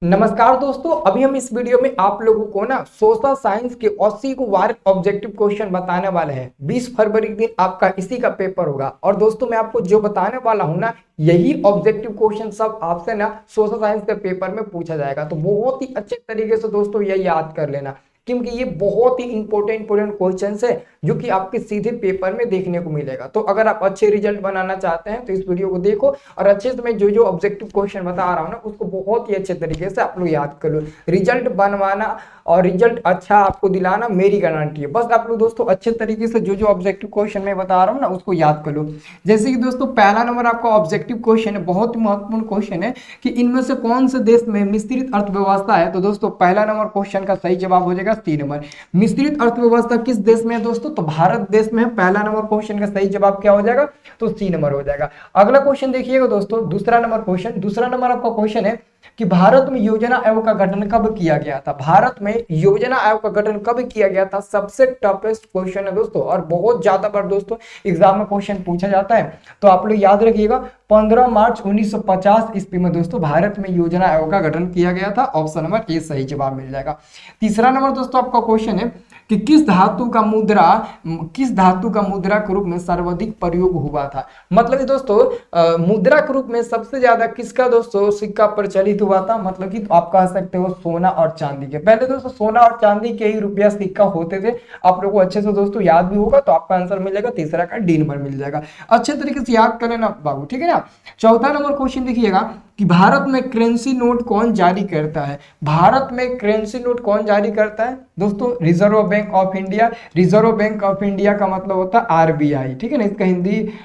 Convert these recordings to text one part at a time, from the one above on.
नमस्कार दोस्तों, अभी हम इस वीडियो में आप लोगों को ना सोशल साइंस के 80 को वार ऑब्जेक्टिव क्वेश्चन बताने वाले हैं। 20 फरवरी के दिन आपका इसी का पेपर होगा। और दोस्तों मैं आपको जो बताने वाला हूं ना, यही ऑब्जेक्टिव क्वेश्चन सब आपसे ना सोशल साइंस के पेपर में पूछा जाएगा। तो बहुत ही अच्छे तरीके से दोस्तों ये याद कर लेना, क्योंकि ये बहुत ही इंपॉर्टेंट क्वेश्चंस है जो कि आपके सीधे पेपर में देखने को मिलेगा। तो अगर आप अच्छे रिजल्ट बनाना चाहते हैं तो इस वीडियो को देखो और अच्छे से मैं जो जो ऑब्जेक्टिव क्वेश्चन बता रहा हूँ ना उसको बहुत ही अच्छे तरीके से आप लोग याद कर लो। रिजल्ट बनवाना और रिजल्ट अच्छा आपको दिलाना मेरी गारंटी है। बस आप लोग दोस्तों अच्छे तरीके से जो जो ऑब्जेक्टिव क्वेश्चन मैं बता रहा हूँ ना उसको याद कर लो। जैसे कि दोस्तों पहला नंबर आपका ऑब्जेक्टिव क्वेश्चन है, बहुत ही महत्वपूर्ण क्वेश्चन है कि इनमें से कौन से देश में मिश्रित अर्थव्यवस्था है। तो दोस्तों पहला नंबर क्वेश्चन का सही जवाब हो जाएगा सी नंबर। मिश्रित अर्थव्यवस्था किस देश में है दोस्तों? तो भारत देश में है। पहला नंबर क्वेश्चन का सही जवाब क्या हो जाएगा? तो सी नंबर हो जाएगा। अगला क्वेश्चन देखिएगा दोस्तों, दूसरा नंबर आपका क्वेश्चन है कि भारत में योजना आयोग का गठन कब किया गया था। भारत में योजना आयोग का गठन कब किया गया था? सबसे टफेस्ट क्वेश्चन है दोस्तों, और बहुत ज्यादा बार दोस्तों एग्जाम में क्वेश्चन पूछा जाता है। तो आप लोग याद रखिएगा 15 मार्च 1950 ईस्वी में दोस्तों भारत में योजना आयोग का गठन किया गया था। ऑप्शन नंबर ए सही जवाब मिल जाएगा। तीसरा नंबर दोस्तों आपका क्वेश्चन है कि किस धातु का मुद्रा के रूप में सर्वाधिक प्रयोग हुआ था। मतलब कि दोस्तों मुद्रा के रूप में सबसे ज्यादा किसका दोस्तों सिक्का प्रचलित हुआ था? मतलब कि आप कह सकते हो सोना और चांदी के। पहले दोस्तों सोना और चांदी के ही रुपया सिक्का होते थे। आप लोगों को अच्छे से दोस्तों याद भी होगा, तो आपका आंसर मिल जाएगा तीसरा का डी नंबर मिल जाएगा। अच्छे तरीके से याद कर लेना बाबू, ठीक है ना। चौथा नंबर क्वेश्चन देखिएगा कि भारत में करेंसी नोट कौन जारी करता है। भारत में करेंसी नोट कौन जारी करता है दोस्तों? Reserve bank of India. Reserve bank of India का मतलब होता है आरबीआई, ठीक है ना।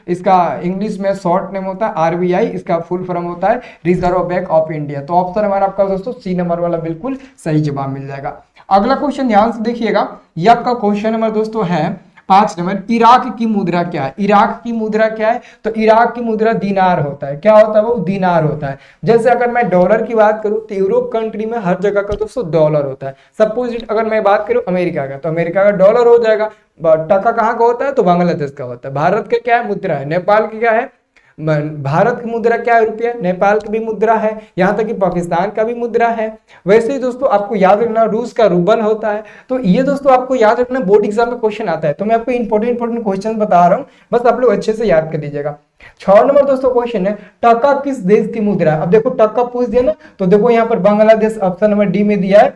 इसका इंग्लिश में शॉर्ट नेम होता है आरबीआई, इसका फुल फॉर्म होता है रिजर्व बैंक ऑफ इंडिया। तो ऑप्शन हमारा आपका दोस्तों सी नंबर वाला बिल्कुल सही जवाब मिल जाएगा। अगला क्वेश्चन ध्यान से देखिएगा, यह आपका क्वेश्चन नंबर दोस्तों है 5 नंबर। इराक की मुद्रा क्या है? इराक की मुद्रा क्या है? तो इराक की मुद्रा दीनार होता है। क्या होता है वो? दीनार होता है। जैसे अगर मैं डॉलर की बात करूं तो यूरोप कंट्री में हर जगह का दोस्तों डॉलर होता है। सपोज अगर मैं बात करूं अमेरिका का, तो अमेरिका का डॉलर हो जाएगा। टका कहाँ का होता है? तो बांग्लादेश का होता है। भारत का क्या है? मुद्रा है। नेपाल की क्या है? भारत की मुद्रा क्या है? रुपया। नेपाल की भी मुद्रा है, यहाँ तक कि पाकिस्तान का भी मुद्रा है। वैसे ही दोस्तों आपको याद रखना रूस का रूबल होता है। तो ये दोस्तों आपको याद रखना, बोर्ड एग्जाम में क्वेश्चन आता है। तो मैं आपको इंपॉर्टेंट क्वेश्चन बता रहा हूँ, बस आप लोग अच्छे से याद कर लीजिएगा। 6 नंबर दोस्तों क्वेश्चन है, टका किस देश की मुद्रा है। अब देखो टका पूछ दिया ना, तो देखो यहाँ पर बांग्लादेश ऑप्शन नंबर डी में दिया है,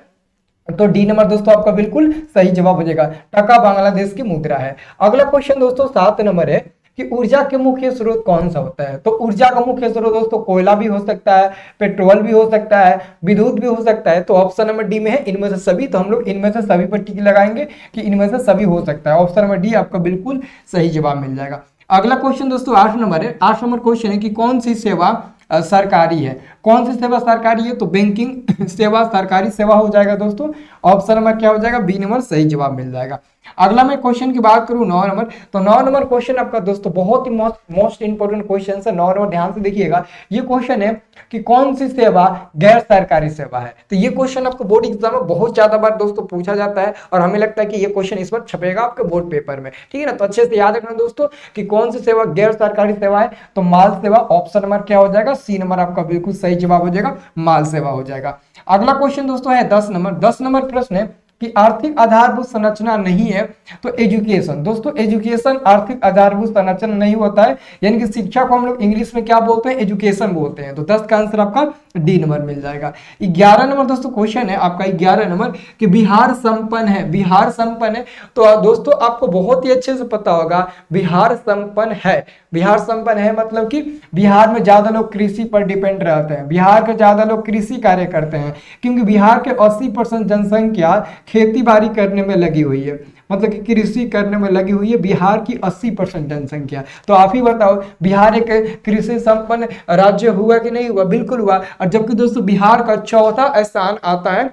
तो डी नंबर दोस्तों आपका बिल्कुल सही जवाब हो जाएगा। टका बांग्लादेश की मुद्रा है। अगला क्वेश्चन दोस्तों 7 नंबर है कि ऊर्जा के मुख्य स्रोत कौन सा होता है। तो ऊर्जा का मुख्य स्रोत दोस्तों कोयला भी हो सकता है, पेट्रोल भी हो सकता है, विद्युत भी हो सकता है। तो ऑप्शन नंबर डी में है इनमें से सभी। तो हम लोग इनमें से सभी पर टिक लगाएंगे कि इनमें से सभी हो सकता है। ऑप्शन नंबर डी आपका बिल्कुल सही जवाब मिल जाएगा। अगला क्वेश्चन दोस्तों 8 नंबर है। 8 नंबर क्वेश्चन है कि कौन सी सेवा सरकारी है। कौन सी सेवा सरकारी है? तो बैंकिंग सेवा सरकारी सेवा हो जाएगा दोस्तों। ऑप्शन नंबर क्या हो जाएगा? बी नंबर सही जवाब मिल जाएगा। अगला मैं क्वेश्चन की बात करूं 9 नंबर, तो 9 नंबर क्वेश्चन आपका दोस्तों बहुत ही मोस्ट इंपोर्टेंट क्वेश्चन है। 9 नंबर ध्यान से देखिएगा, ये क्वेश्चन है कि कौन सी सेवा गैर सरकारी सेवा है। तो ये क्वेश्चन आपको बोर्ड एग्जाम में बहुत ज्यादा बार दोस्तों पूछा जाता है, और हमें लगता है कि ये क्वेश्चन इस बार छपेगा आपके बोर्ड पेपर में, ठीक है ना। तो अच्छे से याद रखना दोस्तों कि कौन सी सेवा गैर सरकारी सेवा है। तो माल सेवा। ऑप्शन नंबर क्या हो जाएगा? सी नंबर आपका बिल्कुल सही जवाब हो जाएगा, माल सेवा हो जाएगा। अगला क्वेश्चन दोस्तों है 10 नंबर। 10 नंबर प्रश्न है कि आर्थिक आधारभूत संरचना नहीं है तो एजुकेशन। दोस्तों एजुकेशन आर्थिक आधारभूत संरचना नहीं होता है, यानी कि शिक्षा को हम लोग इंग्लिश में क्या बोलते हैं? एजुकेशन बोलते हैं। तो 10 का आंसर आपका डी नंबर मिल जाएगा। 11 नंबर दोस्तों क्वेश्चन है आपका 11 नंबर कि बिहार संपन्न है। बिहार संपन्न है, तो दोस्तों आपको बहुत ही अच्छे से पता होगा बिहार संपन्न है। बिहार संपन्न है मतलब कि बिहार में ज्यादा लोग कृषि पर डिपेंड रहते हैं। बिहार के ज्यादा लोग कृषि कार्य करते हैं, क्योंकि बिहार के 80% जनसंख्या खेती बाड़ी करने में लगी हुई है। मतलब कि कृषि करने में लगी हुई है बिहार की 80% जनसंख्या। तो आप ही बताओ बिहार एक कृषि संपन्न राज्य हुआ कि नहीं हुआ? बिल्कुल हुआ। और जबकि दोस्तों बिहार का चौथा स्थान आता है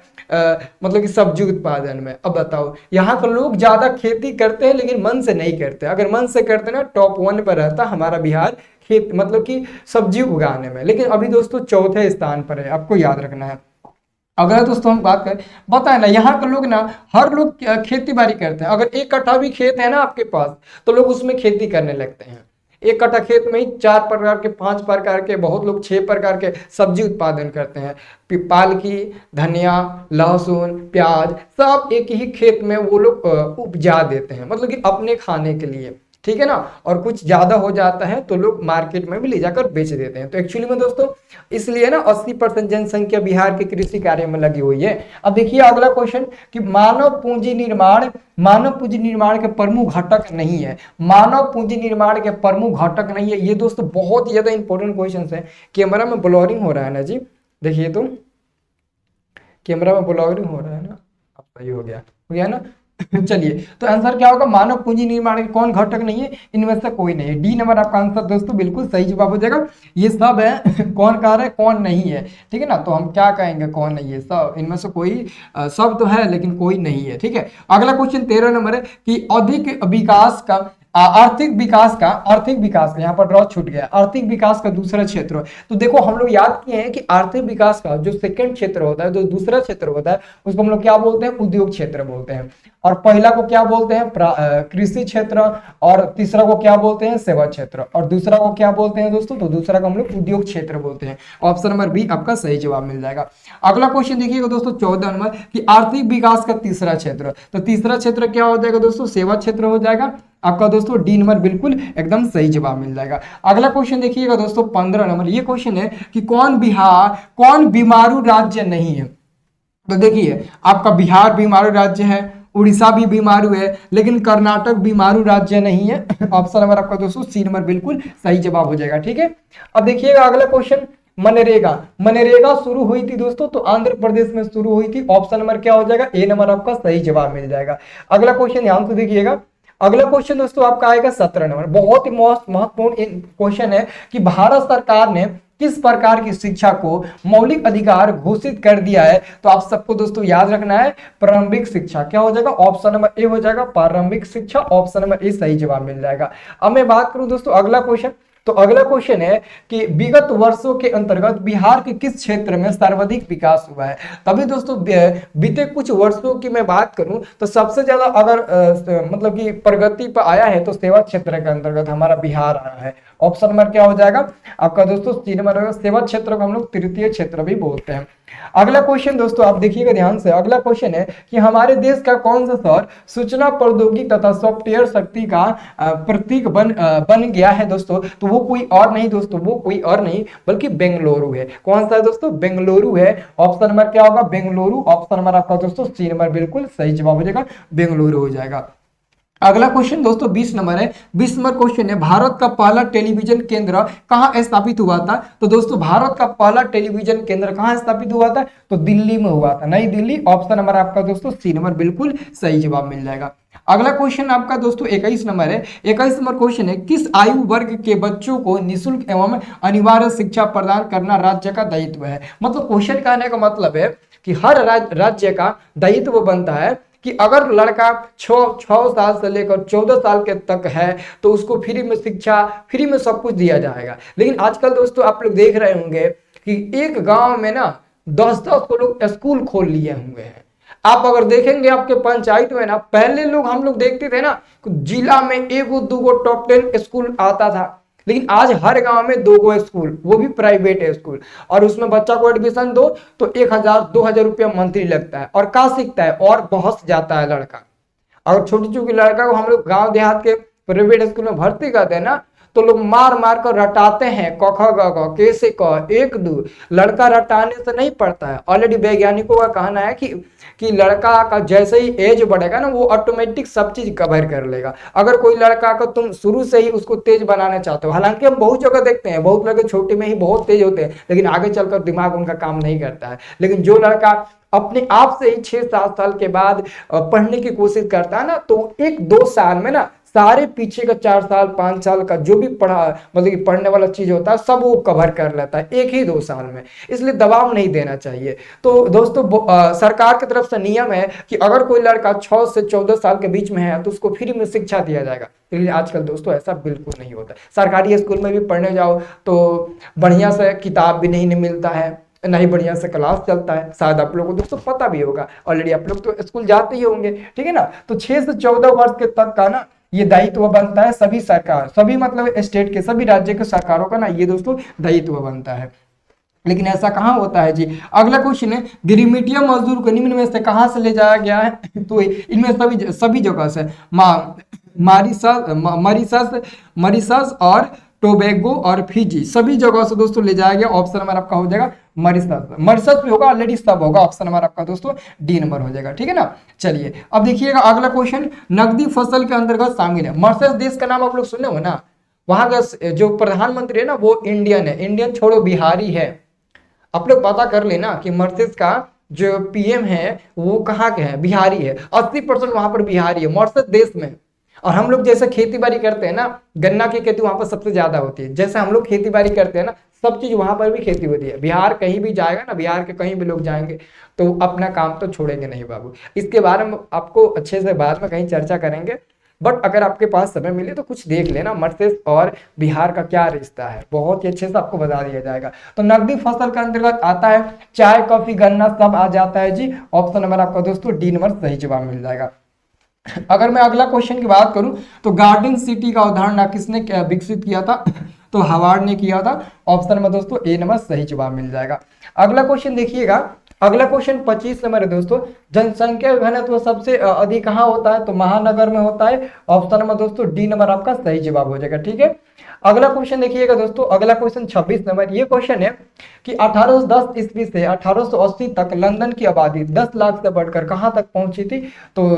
मतलब कि सब्जी उत्पादन में। अब बताओ यहाँ के लोग ज्यादा खेती करते हैं लेकिन मन से नहीं करते। अगर मन से करते ना टॉप 1 पर रहता हमारा बिहार खेत मतलब कि सब्जी उगाने में, लेकिन अभी दोस्तों चौथे स्थान पर है, आपको याद रखना है। अगर दोस्तों हम बात करें, बताए ना यहाँ के लोग ना हर लोग खेती बाड़ी करते हैं। अगर 1 कट्ठा भी खेत है ना आपके पास, तो लोग उसमें खेती करने लगते हैं। एक कट्ठा खेत में ही 4 प्रकार के, 5 प्रकार के, बहुत लोग 6 प्रकार के सब्जी उत्पादन करते हैं। पालकी, धनिया, लहसुन, प्याज सब एक ही खेत में वो लोग उपजा देते हैं, मतलब कि अपने खाने के लिए, ठीक है ना। और कुछ ज्यादा हो जाता है तो लोग मार्केट में भी ले जाकर बेच देते हैं। तो एक्चुअली में दोस्तों इसलिए ना 80% जनसंख्या बिहार के कृषि कार्य में लगी हुई है। अब देखिए अगला क्वेश्चन कि मानव पूंजी निर्माण के प्रमुख घटक नहीं है। मानव पूंजी निर्माण के प्रमुख घटक नहीं है, ये दोस्तों बहुत ही ज्यादा इंपॉर्टेंट क्वेश्चन है। कैमरा में ब्लरिंग हो रहा है ना जी, देखिए तो कैमरा में ब्लरिंग हो रहा है ना, अब सही हो गया ना। चलिए तो आंसर क्या होगा, मानव पूंजी निर्माण के कौन घटक नहीं है, इनमें से कोई नहीं है। डी नंबर आपका आंसर दोस्तों बिल्कुल सही जवाब हो जाएगा। ये सब है कौन कह रहा है, कौन नहीं है, ठीक है ना। तो हम क्या कहेंगे, कौन नहीं है, सब इनमें से कोई सब तो है लेकिन कोई नहीं है, ठीक है। अगला क्वेश्चन 13 नंबर है कि अधिक विकास का आर्थिक विकास का यहाँ पर ड्रॉ छूट गया, आर्थिक विकास का दूसरा क्षेत्र। तो देखो हम लोग याद किए हैं कि आर्थिक विकास का जो सेकंड क्षेत्र होता है, जो दूसरा क्षेत्र होता है, उसको हम लोग क्या बोलते हैं, उद्योग क्षेत्र बोलते हैं। और पहला को क्या बोलते हैं, कृषि क्षेत्र, और तीसरा को क्या बोलते हैं, सेवा क्षेत्र, और दूसरा को क्या बोलते हैं दोस्तों, तो दूसरा को हम लोग उद्योग क्षेत्र बोलते हैं। ऑप्शन नंबर बी आपका सही जवाब मिल जाएगा। अगला क्वेश्चन देखिएगा दोस्तों 14 नंबर कि आर्थिक विकास का तीसरा क्षेत्र, तो तीसरा क्षेत्र क्या हो जाएगा दोस्तों, सेवा क्षेत्र हो जाएगा आपका दोस्तों। डी नंबर बिल्कुल एकदम सही जवाब मिल जाएगा। अगला क्वेश्चन देखिएगा दोस्तों 15 नंबर, ये क्वेश्चन है कि कौन बीमारू राज्य नहीं है। तो देखिए आपका बिहार बीमारू राज्य है, उड़ीसा भी बीमारू है, लेकिन कर्नाटक बीमारू राज्य नहीं है। ऑप्शन नंबर आपका दोस्तों सी नंबर बिल्कुल सही जवाब हो जाएगा, ठीक है। अब देखिएगा अगला क्वेश्चन, मनरेगा शुरू हुई थी दोस्तों, तो आंध्र प्रदेश में शुरू हुई थी। ऑप्शन नंबर क्या हो जाएगा, ए नंबर आपका सही जवाब मिल जाएगा। अगला क्वेश्चन ध्यान से देखिएगा, अगला क्वेश्चन दोस्तों आपका आएगा 17 नंबर, बहुत ही महत्वपूर्ण क्वेश्चन है कि भारत सरकार ने किस प्रकार की शिक्षा को मौलिक अधिकार घोषित कर दिया है। तो आप सबको दोस्तों याद रखना है प्रारंभिक शिक्षा, क्या हो जाएगा, ऑप्शन नंबर ए हो जाएगा प्रारंभिक शिक्षा, ऑप्शन नंबर ए सही जवाब मिल जाएगा। अब मैं बात करूं दोस्तों अगला क्वेश्चन, तो अगला क्वेश्चन है कि विगत वर्षों के अंतर्गत बिहार के किस क्षेत्र में सर्वाधिक विकास हुआ है। तभी दोस्तों बीते कुछ वर्षों की मैं बात करूं तो सबसे ज्यादा अगर मतलब कि प्रगति पर आया है तो सेवा क्षेत्र के अंतर्गत हमारा बिहार आया है। ऑप्शन नंबर क्या हो जाएगा आपका दोस्तों सी नंबर होगा, सेवा क्षेत्र को हम लोग तृतीय क्षेत्र भी बोलते हैं। अगला क्वेश्चन दोस्तों आप देखिएगा ध्यान से, अगला क्वेश्चन है कि हमारे देश का कौन सा शहर सूचना प्रौद्योगिकी तथा सॉफ्टवेयर शक्ति का प्रतीक बन गया है दोस्तों। तो वो कोई और नहीं दोस्तों, वो कोई और नहीं बल्कि बेंगलुरु है। कौन सा है दोस्तों, बेंगलुरु है। ऑप्शन नंबर क्या होगा, बेंगलुरु, ऑप्शन नंबर आपका दोस्तों सी नंबर बिल्कुल सही जवाब हो जाएगा, बेंगलुरु हो जाएगा। अगला क्वेश्चन दोस्तों 20 नंबर है, 20 नंबर क्वेश्चन है भारत का पहला टेलीविजन केंद्र कहां स्थापित हुआ था। तो दोस्तों भारत का पहला टेलीविजन केंद्र कहां स्थापित हुआ था, तो दिल्ली में हुआ था, नई दिल्ली। ऑप्शन नंबर आपका दोस्तों सी नंबर बिल्कुल सही जवाब मिल जाएगा। अगला क्वेश्चन आपका दोस्तों 21 नंबर है, 21 नंबर क्वेश्चन है किस आयु वर्ग के बच्चों को निःशुल्क एवं अनिवार्य शिक्षा प्रदान करना राज्य का दायित्व है। मतलब क्वेश्चन कहने का मतलब है कि हर राज्य का दायित्व बनता है कि अगर लड़का 6 साल से लेकर 14 साल के तक है तो उसको फ्री में शिक्षा, फ्री में सब कुछ दिया जाएगा। लेकिन आजकल दोस्तों आप लोग देख रहे होंगे कि एक गांव में ना 10-10 को लोग स्कूल खोल लिए होंगे हैं। आप अगर देखेंगे आपके पंचायत में ना, पहले लोग हम लोग देखते थे ना जिला में 1-2 टॉप 10 स्कूल आता था, लेकिन आज हर गांव में 2 स्कूल, वो भी प्राइवेट स्कूल, और उसमें बच्चा को एडमिशन दो तो 1,000-2,000 रुपया मंथली लगता है। और क्या सीखता है, और बहुत जाता है लड़का। अगर छोटी छोटी लड़का को हम लोग गांव देहात के प्राइवेट स्कूल में भर्ती करते हैं ना, तो लोग मार मार कर रटाते हैं क ख ग घ, कैसे क 1 2। लड़का रटाने से नहीं पड़ता है। ऑलरेडी वैज्ञानिकों का कहना है कि लड़का का जैसे ही एज बढ़ेगा ना, वो ऑटोमेटिक सब चीज कवर कर लेगा। अगर कोई लड़का को तुम शुरू से ही उसको तेज बनाना चाहते हो, हालांकि हम बहुत जगह देखते हैं बहुत लड़के छोटे में ही बहुत तेज होते हैं, लेकिन आगे चलकर दिमाग उनका काम नहीं करता है। लेकिन जो लड़का अपने आप से ही 6-7 साल के बाद पढ़ने की कोशिश करता है ना, तो 1-2 साल में ना सारे पीछे का 4 साल 5 साल का जो भी मतलब कि पढ़ने वाला चीज होता है सब वो कवर कर लेता है 1-2 साल में। इसलिए दबाव नहीं देना चाहिए। तो दोस्तों सरकार की तरफ से नियम है कि अगर कोई लड़का 6 से 14 साल के बीच में है तो उसको फ्री में शिक्षा दिया जाएगा। लेकिन आजकल दोस्तों ऐसा बिल्कुल नहीं होता। सरकारी स्कूल में भी पढ़ने जाओ तो बढ़िया से किताब भी नहीं मिलता है, नहीं बढ़िया से क्लास चलता है। शायद आप लोगों को दोस्तों पता भी होगा, ऑलरेडी आप लोग तो स्कूल जाते ही होंगे, ठीक है ना। तो 6 से 14 वर्ष के तक का ना ये दायित्व बनता है सभी सरकार, सभी मतलब स्टेट के, सभी राज्य के सरकारों का ना ये दोस्तों दायित्व बनता है। लेकिन ऐसा कहाँ होता है जी। अगला क्वेश्चन है, गिरिमिटिया मजदूर को निम्न में से कहाँ से ले जाया गया है? तो इनमें सभी सभी जगह से मारिशस मरीशस मरीशस और टोबैगो और फिजी, सभी जगह से दोस्तों ले जाया गया। ऑप्शन नंबर आपका हो जाएगा मरीशस। मरीशस भी होगा ऑलरेडी, सब होगा। ऑप्शन नंबर आपका दोस्तों डी नंबर हो जाएगा, ठीक है ना। चलिए अब देखिएगा अगला क्वेश्चन, नकदी फसल के अंतर्गत शामिल है। मॉरिशस देश का नाम आप लोग सुने हो ना, वहां का जो प्रधानमंत्री है ना वो इंडियन है, इंडियन छोड़ो बिहारी है। आप लोग पता कर लेना कि मॉरिशस का जो पीएम है वो कहाँ के हैं, बिहारी है। 80% वहां पर बिहारी है मॉरिशस देश में। और हम लोग जैसे खेती बाड़ी करते हैं ना, गन्ना की खेती वहां पर सबसे ज्यादा होती है। जैसे हम लोग खेती बाड़ी करते हैं ना, सब चीज वहां पर भी खेती होती है। बिहार कहीं भी जाएगा ना, बिहार के कहीं भी लोग जाएंगे तो अपना काम तो छोड़ेंगे नहीं बाबू। इसके बारे में आपको अच्छे से बाद में कहीं चर्चा करेंगे, बट अगर आपके पास समय मिले तो कुछ देख लेना मॉरिशस और बिहार का क्या रिश्ता है, बहुत ही अच्छे से आपको बता दिया जाएगा। तो नकदी फसल के अंतर्गत आता है चाय, कॉफी, गन्ना सब आ जाता है जी। ऑप्शन नंबर आपका दोस्तों डी नंबर सही जवाब मिल जाएगा। अगर मैं अगला क्वेश्चन की बात करूं तो गार्डन सिटी का अवधारणा किसने विकसित किया था? तो हार्वर्ड ने किया था। ऑप्शन नंबर दोस्तों ए नंबर सही जवाब मिल जाएगा। अगला क्वेश्चन देखिएगा, अगला क्वेश्चन 25 नंबर है दोस्तों, जनसंख्या घनत्व सबसे अधिक कहाँ होता है? तो महानगर में होता है। ऑप्शन नंबर दोस्तों डी नंबर आपका सही जवाब हो जाएगा, ठीक है। अगला क्वेश्चन देखिएगा दोस्तों, अगला क्वेश्चन 26 नंबर, ये क्वेश्चन है कि 1810 ईस्वी से 1880 तक लंदन की आबादी 10 लाख से बढ़कर कहां तक पहुंची थी? तो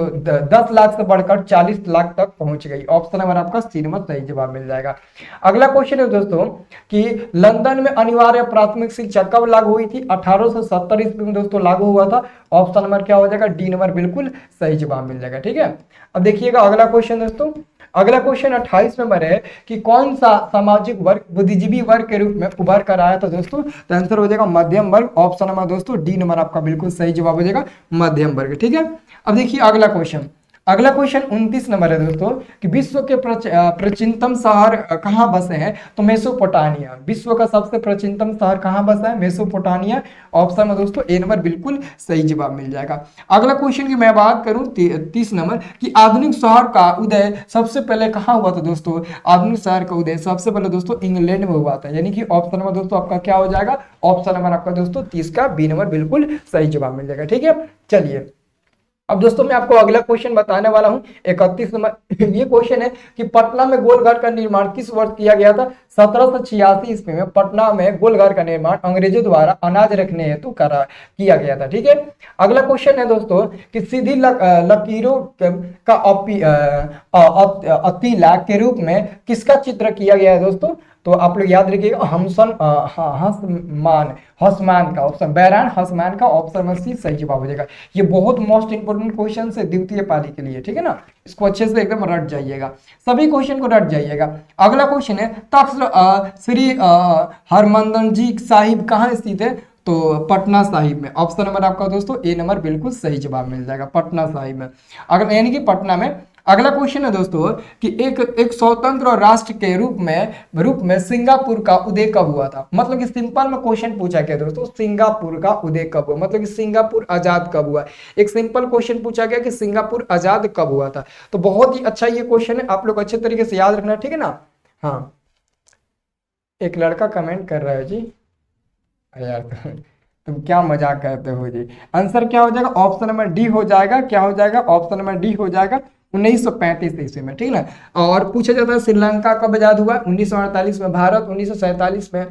10 लाख से बढ़कर 40 लाख तक पहुंच गई। ऑप्शन नंबर आपका सी नंबर सही जवाब मिल जाएगा। अगला क्वेश्चन है दोस्तों कि लंदन में अनिवार्य प्राथमिक शिक्षा कब लागू हुई थी? 1870 ईस्वी में दोस्तों लागू हुआ था। ऑप्शन नंबर क्या हो जाएगा? डी नंबर बिल्कुल सही जवाब मिल जाएगा, ठीक है। अब देखिएगा अगला क्वेश्चन दोस्तों, अगला क्वेश्चन 28 नंबर है कि कौन सा सामाजिक वर्ग बुद्धिजीवी वर्ग के रूप में उभर कर आया था दोस्तों? तो आंसर हो जाएगा मध्यम वर्ग। ऑप्शन नंबर दोस्तों डी नंबर आपका बिल्कुल सही जवाब हो जाएगा मध्यम वर्ग, ठीक है। अब देखिए अगला क्वेश्चन, अगला क्वेश्चन 29 नंबर है दोस्तों कि विश्व के प्राचीनतम शहर कहाँ बसे हैं? तो मेसोपोटामिया। विश्व का सबसे प्राचीनतम शहर कहाँ बसा है? मेसोपोटामिया। ऑप्शन में दोस्तों ए नंबर बिल्कुल सही जवाब मिल जाएगा। अगला क्वेश्चन की मैं बात करूं 30 नंबर कि आधुनिक शहर का उदय सबसे पहले कहाँ हुआ था दोस्तों? आधुनिक शहर का उदय सबसे पहले दोस्तों इंग्लैंड में हुआ था, यानी कि ऑप्शन नंबर दोस्तों आपका क्या हो जाएगा? ऑप्शन नंबर आपका दोस्तों 30 का बी नंबर बिल्कुल सही जवाब मिल जाएगा, ठीक है। चलिए अब दोस्तों मैं आपको अगला क्वेश्चन बताने वाला हूं 31 नंबर। ये क्वेश्चन है कि पटना में गोलघर का निर्माण किस वर्ष किया गया था? 1786 ईस्वी में पटना में गोलघर का निर्माण अंग्रेजों द्वारा अनाज रखने हेतु किया गया था, ठीक है। अगला क्वेश्चन है दोस्तों कि सीधी लकीरों का अतीला के रूप में किसका चित्र किया गया है दोस्तों? तो आप लोग याद रखिएगा हसमान का, ऑप्शन बैरान हसमान का। ऑप्शन में सी सही जवाब हो जाएगा। ये बहुत मोस्ट इंपोर्टेंट क्वेश्चन है द्वितीय पाली के लिए, ठीक है ना। इसको अच्छे से एकदम रट जाइएगा, सभी क्वेश्चन को रट जाइएगा। अगला क्वेश्चन है तख्त श्री हरमंदर जी साहिब कहाँ स्थित है? तो पटना साहिब में। ऑप्शन नंबर आपका दोस्तों ए नंबर बिल्कुल सही जवाब मिल जाएगा, पटना साहिब में, अगर यानी कि पटना में। अगला क्वेश्चन है दोस्तों कि एक स्वतंत्र राष्ट्र के रूप में सिंगापुर का उदय कब हुआ था? मतलब कि सिंपल में क्वेश्चन पूछा गया दोस्तों, सिंगापुर का उदय कब हुआ, मतलब कि सिंगापुर आजाद कब हुआ। एक सिंपल क्वेश्चन पूछा गया कि सिंगापुर आजाद कब हुआ था। तो बहुत ही अच्छा ये क्वेश्चन है, आप लोग अच्छे तरीके से याद रखना, ठीक है ना। हाँ एक लड़का कमेंट कर रहा है जी, यार तुम क्या मजाक करते हो जी। आंसर क्या हो जाएगा? ऑप्शन नंबर डी हो जाएगा। क्या हो जाएगा? ऑप्शन नंबर डी हो जाएगा 1935 ईस्वी में, ठीक है ना। और पूछा जाता है श्रीलंका कब आजाद हुआ? 1948 में, भारत 1947 में,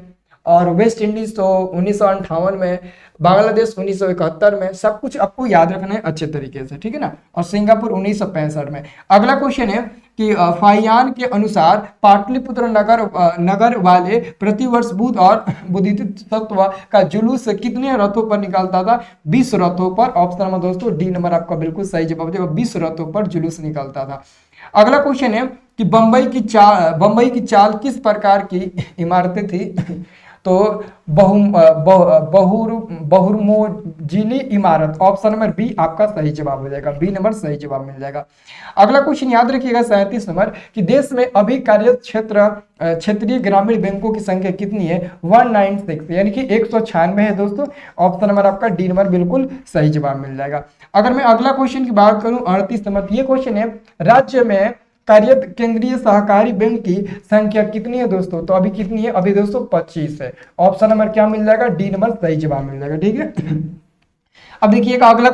और वेस्ट इंडीज तो 1958 में, बांग्लादेश 1971 में। सब कुछ आपको याद रखना है अच्छे तरीके से, ठीक है ना। और सिंगापुर 1965 में। अगला क्वेश्चन है कि फाहियान के अनुसार पाटलिपुत्र नगर वाले प्रतिवर्ष बुध और बुद्धित्व का जुलूस कितने रथों पर निकलता था? 20 रथों पर। ऑप्शन नंबर दोस्तों डी नंबर आपका बिल्कुल सही जवाब हो जाएगा, 20 रथों पर जुलूस निकलता था। अगला क्वेश्चन है कि बंबई की चाल किस प्रकार की इमारतें थी? तो बहुर्मोजिली इमारत। ऑप्शन नंबर बी आपका सही जवाब हो जाएगा, बी नंबर सही जवाब मिल जाएगा। अगला क्वेश्चन याद रखिएगा 37 नंबर कि देश में अभी कार्यरत क्षेत्रीय ग्रामीण बैंकों की संख्या कितनी है? 196, यानी कि 196 है दोस्तों। ऑप्शन नंबर आपका डी नंबर बिल्कुल सही जवाब मिल जाएगा। अगर मैं अगला क्वेश्चन की बात करूं 38 नंबर, ये क्वेश्चन है राज्य में कार्यरत केंद्रीय सहकारी बैंक की संख्या कितनी है दोस्तों? तो अभी कितनी है? अभी दोस्तों 25 है। ऑप्शन नंबर क्या मिल जाएगा? डी नंबर सही जवाब मिल जाएगा। ठीक है। अब देखिएगा अगला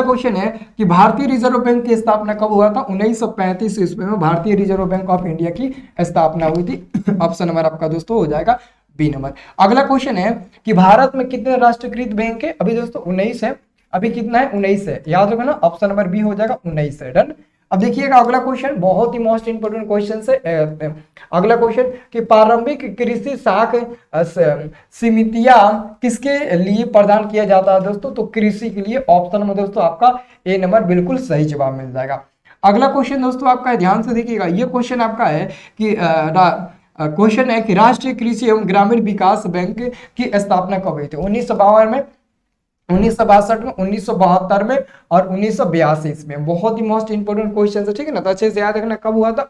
क्वेश्चन है कि भारतीय रिजर्व बैंक की स्थापना कब हुआ था? 1935 ईस्वी में भारतीय रिजर्व बैंक ऑफ इंडिया की स्थापना हुई थी। ऑप्शन नंबर आपका दोस्तों हो जाएगा बी नंबर। अगला क्वेश्चन है कि भारत में कितने राष्ट्रीयकृत बैंक है? अभी दोस्तों 19 है। अभी कितना है? 19 है। याद रखो ना, ऑप्शन नंबर बी हो जाएगा 19 है। डन। अब देखिएगा अगला क्वेश्चन बहुत ही मोस्ट इंपोर्टेंट क्वेश्चन है। अगला क्वेश्चन कि प्रारंभिक कृषि साख समितियां किसके लिए प्रदान किया जाता है दोस्तों? तो कृषि के लिए। ऑप्शन में दोस्तों आपका ए नंबर बिल्कुल सही जवाब मिल जाएगा। अगला क्वेश्चन दोस्तों आपका ध्यान से देखिएगा, ये क्वेश्चन आपका है कि क्वेश्चन है कि राष्ट्रीय कृषि एवं ग्रामीण विकास बैंक की स्थापना कब हुई थी? 1952 में, 1962 में, 1972 में और 1982 में। बहुत ही मोस्ट इंपोर्टेंट क्वेश्चन है। ठीक है ना, तो अच्छे से याद रखना कब हुआ था?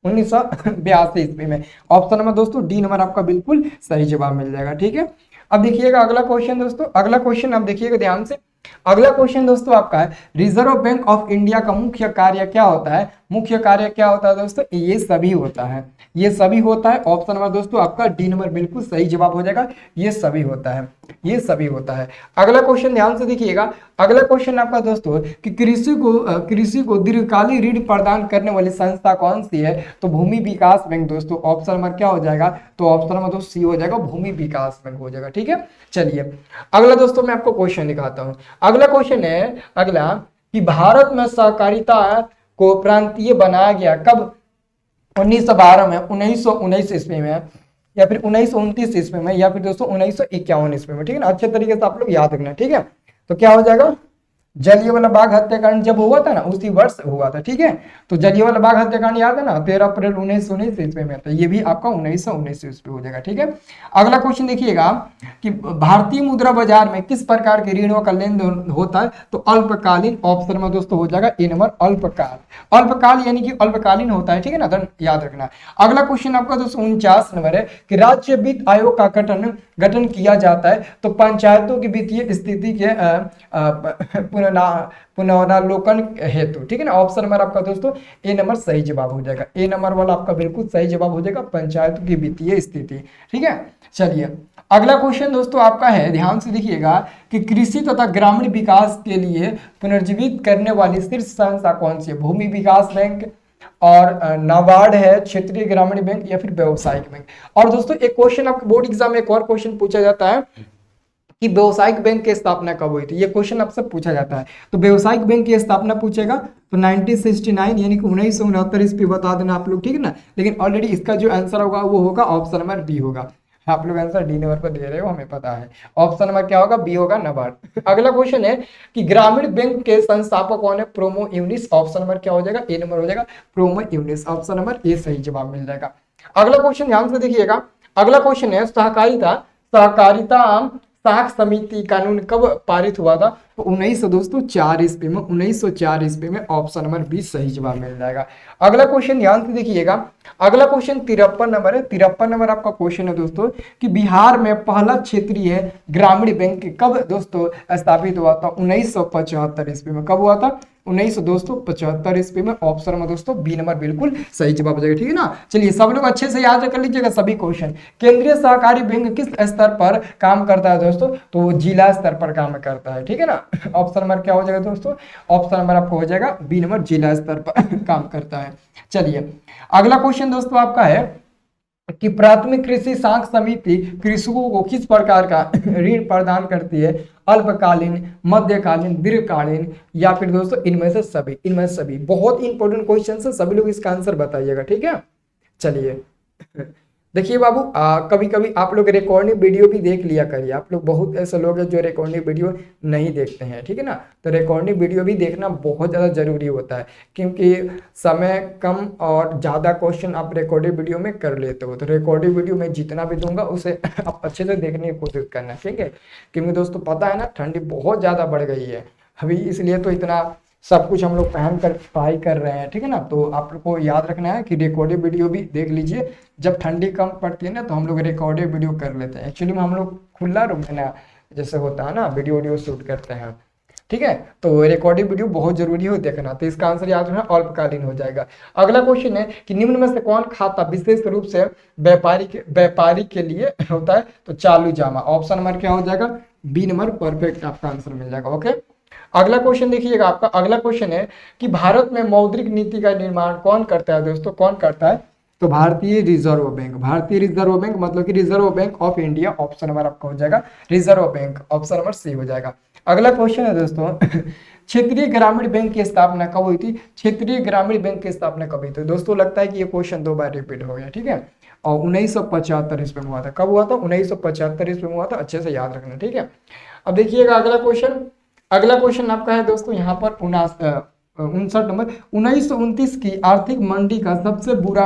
1982 ईस्वी में। ऑप्शन नंबर दोस्तों डी नंबर आपका बिल्कुल सही जवाब मिल जाएगा। ठीक है। अब देखिएगा अगला क्वेश्चन दोस्तों, अगला क्वेश्चन आप देखिएगा ध्यान से। अगला क्वेश्चन दोस्तों आपका है रिजर्व बैंक ऑफ इंडिया का मुख्य कार्य क्या होता है? मुख्य कार्य क्या होता है दोस्तों? ये सभी होता है, ये सभी होता है। ऑप्शन नंबर दोस्तों आपका डी नंबर बिल्कुल सही जवाब हो जाएगा। ये सभी होता है, ये सभी होता है। अगला क्वेश्चन ध्यान से देखिएगा। अगला क्वेश्चन आपका दोस्तों कि कृषि को दीर्घकालीन ऋण प्रदान करने वाली संस्था कौन सी है? तो भूमि विकास बैंक दोस्तों। ऑप्शन नंबर क्या हो जाएगा? तो ऑप्शन नंबर दोस्तों सी हो जाएगा, भूमि विकास बैंक हो जाएगा। ठीक है। चलिए अगला दोस्तों मैं आपको क्वेश्चन दिखाता हूं। अगला क्वेश्चन है अगला कि भारत में सहकारिता को प्रांतीय बनाया गया कब? 1912 में, 1919 ईस्वी में, या फिर 1929 ईस्वी में, या फिर दोस्तों 1951 ईस्वी में। ठीक है ना, अच्छे तरीके से आप लोग याद रखना। ठीक है, तो क्या हो जाएगा? जलियांवाला बाग हत्याकांड जब हुआ था ना उसी वर्ष हुआ था। ठीक है, तो जलियांवाला बाग हत्याकांड याद है ना, 13 अप्रैल 1919 ईस्वी में। तो ये भी आपका 1919 ईस्वी हो जाएगा। ठीक है। अगला क्वेश्चन देखिएगा कि भारतीय मुद्रा बाजार में किस प्रकार के ऋणों का लेन देन होता है? तो अल्पकालीन। ऑप्शन में दोस्तों हो जाएगा ए नंबर अल्पकाल। अल्पकाल यानी कि अल्पकालीन होता है। ठीक है ना, तो याद रखना। अगला क्वेश्चन आपका दोस्तों 49 नंबर है कि राज्य वित्त आयोग का गठन किया जाता है तो पंचायतों की वित्तीय स्थिति के पुनरावलोकन हेतु। ठीक है ना, ऑप्शन नंबर आपका दोस्तों ए नंबर सही जवाब हो जाएगा। ए नंबर वाला आपका बिल्कुल सही जवाब हो जाएगा, पंचायतों की वित्तीय स्थिति। ठीक है। चलिए अगला क्वेश्चन दोस्तों आपका है, ध्यान से देखिएगा कि कृषि तथा ग्रामीण विकास के लिए पुनर्जीवित करने वाली शीर्ष संस्था कौन सी है? भूमि विकास बैंक और नाबार्ड है, क्षेत्रीय ग्रामीण बैंक, या फिर व्यवसायिक बैंक। और दोस्तों एक क्वेश्चन आपके बोर्ड एग्जाम में एक और क्वेश्चन पूछा जाता है कि व्यवसायिक बैंक की स्थापना कब हुई थी? ये क्वेश्चन आपसे पूछा जाता है। तो व्यवसायिक बैंक की स्थापना पूछेगा तो 1969 यानी कि 1969 ईस्वी बता देना आप लोग। ठीक है ना, लेकिन ऑलरेडी इसका जो आंसर होगा वो होगा ऑप्शन नंबर बी होगा। आप लोग आंसर डी नंबर पर दे रहे हो, हमें पता है। ऑप्शन नंबर क्या होगा? बी होगा, नाबार्ड। अगला क्वेश्चन है कि ग्रामीण बैंक के संस्थापक कौन है? प्रोमो यूनिस। ऑप्शन नंबर क्या हो जाएगा? ए नंबर हो जाएगा, प्रोमो यूनिस। ऑप्शन नंबर ए सही जवाब मिल जाएगा। अगला क्वेश्चन ध्यान से देखिएगा। अगला क्वेश्चन है सहकारिता साख समिति कानून कब पारित हुआ था? तो 1904 ईस्वी में, 1904 ईस्वी में। ऑप्शन नंबर बी सही जवाब मिल जाएगा। अगला क्वेश्चन ध्यान से देखिएगा। अगला क्वेश्चन 53 नंबर है। 53 नंबर आपका क्वेश्चन है दोस्तों कि बिहार में पहला क्षेत्रीय ग्रामीण बैंक कब दोस्तों स्थापित हुआ था? 1975 ईस्वी में। कब हुआ था? 1975 ईस्वी में। ऑप्शन में दोस्तों बी नंबर बिल्कुल सही जवाब हो जाएगा। ठीक है ना। चलिए सब लोग अच्छे से याद कर लीजिएगा सभी क्वेश्चन। केंद्रीय सहकारी बैंक किस स्तर पर काम करता है दोस्तों? तो वो जिला स्तर पर काम करता है। ठीक है ना, ऑप्शन नंबर क्या हो जाएगा दोस्तों? ऑप्शन नंबर आपको हो जाएगा बी नंबर, जिला स्तर पर काम करता है। चलिए अगला क्वेश्चन दोस्तों आपका है कि प्राथमिक कृषि साख समिति कृषकों को किस प्रकार का ऋण प्रदान करती है? अल्पकालीन, मध्यकालीन, दीर्घकालीन, या फिर दोस्तों इनमें से सभी? इनमें से सभी। बहुत इंपॉर्टेंट क्वेश्चन है, सभी लोग इसका आंसर बताइएगा। ठीक है। चलिए देखिए बाबू, कभी कभी आप लोग रिकॉर्डिंग वीडियो भी देख लिया करिए। आप लोग बहुत ऐसे लोग हैं जो रिकॉर्डिंग वीडियो नहीं देखते हैं। ठीक है ना, तो रिकॉर्डिंग वीडियो भी देखना बहुत ज़्यादा जरूरी होता है, क्योंकि समय कम और ज़्यादा क्वेश्चन आप रिकॉर्डिंग वीडियो में कर लेते हो। तो रिकॉर्डिंग वीडियो में जितना भी दूंगा उसे आप अच्छे से देखने की कोशिश करना। ठीक है, क्योंकि दोस्तों पता है ना ठंडी बहुत ज़्यादा बढ़ गई है अभी, इसलिए तो इतना सब कुछ हम लोग पहन कर पढ़ाई कर रहे हैं। ठीक है ना, तो आप लोग को याद रखना है कि रिकॉर्डेड वीडियो भी देख लीजिए। जब ठंडी कम पड़ती है ना तो हम लोग रिकॉर्डेड वीडियो कर लेते हैं। एक्चुअली में हम लोग खुला रूम में ना जैसे होता है ना वीडियो शूट करते हैं, ठीक है, तो रिकॉर्डेड वीडियो बहुत जरूरी हो देखना। तो इसका आंसर याद रखना अल्पकालीन हो जाएगा। अगला क्वेश्चन है कि निम्न में से कौन खाता विशेष रूप से व्यापारी के लिए होता है? तो चालू जमा। ऑप्शन नंबर क्या हो जाएगा? बी नंबर परफेक्ट आपका आंसर मिल जाएगा। ओके, अगला क्वेश्चन देखिएगा आपका। अगला क्वेश्चन है कि भारत में मौद्रिक नीति का निर्माण कौन करता है दोस्तों? कौन करता है? तो भारतीय रिजर्व बैंक। भारतीय रिजर्व बैंक मतलब कि reserve bank of India. Option number आपका हो जाएगा reserve bank. Option number C हो जाएगा। अगला क्वेश्चन है दोस्तों क्षेत्रीय ग्रामीण बैंक की स्थापना कब हुई थी? क्षेत्रीय ग्रामीण बैंक की स्थापना कब हुई थी? दोस्तों लगता है कि ये क्वेश्चन 2 बार रिपीट हो गया, ठीक है। और 1975 ईस्वी में हुआ था। कब हुआ था? 1975 ईस्वी में हुआ था। अच्छे से याद रखना, ठीक है। अब देखिएगा अगला क्वेश्चन। अगला क्वेश्चन आपका है दोस्तों यहाँ पर 59 नंबर। 1929 की आर्थिक मंदी का सबसे बुरा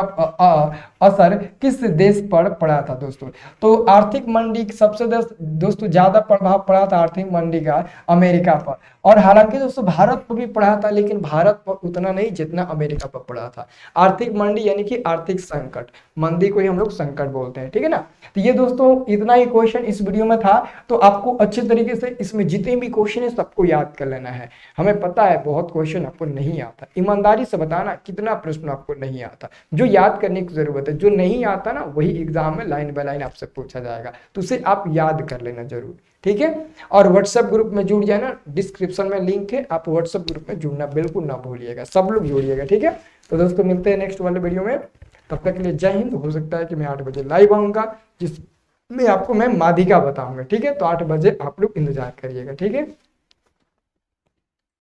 असर किस देश पर पड़ा था दोस्तों? तो आर्थिक मंदी सबसे दोस्तों ज्यादा प्रभाव पड़ा था आर्थिक मंदी का अमेरिका पर। और हालांकि दोस्तों भारत पर भी पड़ा था, लेकिन भारत पर उतना नहीं जितना अमेरिका पर पड़ा था। आर्थिक मंदी यानी कि आर्थिक संकट, मंदी को ही हम लोग संकट बोलते हैं, ठीक है ना। तो ये दोस्तों इतना ही क्वेश्चन इस वीडियो में था। तो आपको अच्छे तरीके से इसमें जितने भी क्वेश्चन है सबको याद कर लेना है। हमें पता है बहुत क्वेश्चन आपको नहीं आता, ईमानदारी से बताना कितना प्रश्न आपको नहीं आता। जो याद करने की जरूरत है, जो नहीं आता ना वही एग्जाम में लाइन बाय लाइन आपसे पूछा जाएगा, तो उसे आप याद कर लेना जरूर, ठीक है। और व्हाट्सएप ग्रुप में जुड़ जाना, डिस्क्रिप्शन में लिंक है, आप व्हाट्सएप ग्रुप में जुड़ना बिल्कुल ना भूलिएगा, सब लोग जुड़िएगा, ठीक है। तो दोस्तों मिलते हैं नेक्स्ट वाले वीडियो में, तब तक के लिए जय हिंद। हो सकता है कि मैं 8 बजे लाइव आऊंगा जिसमें आपको मैं माध्यिका बताऊंगा, ठीक है। तो 8 बजे आप लोग इंतजार करिएगा, ठीक है।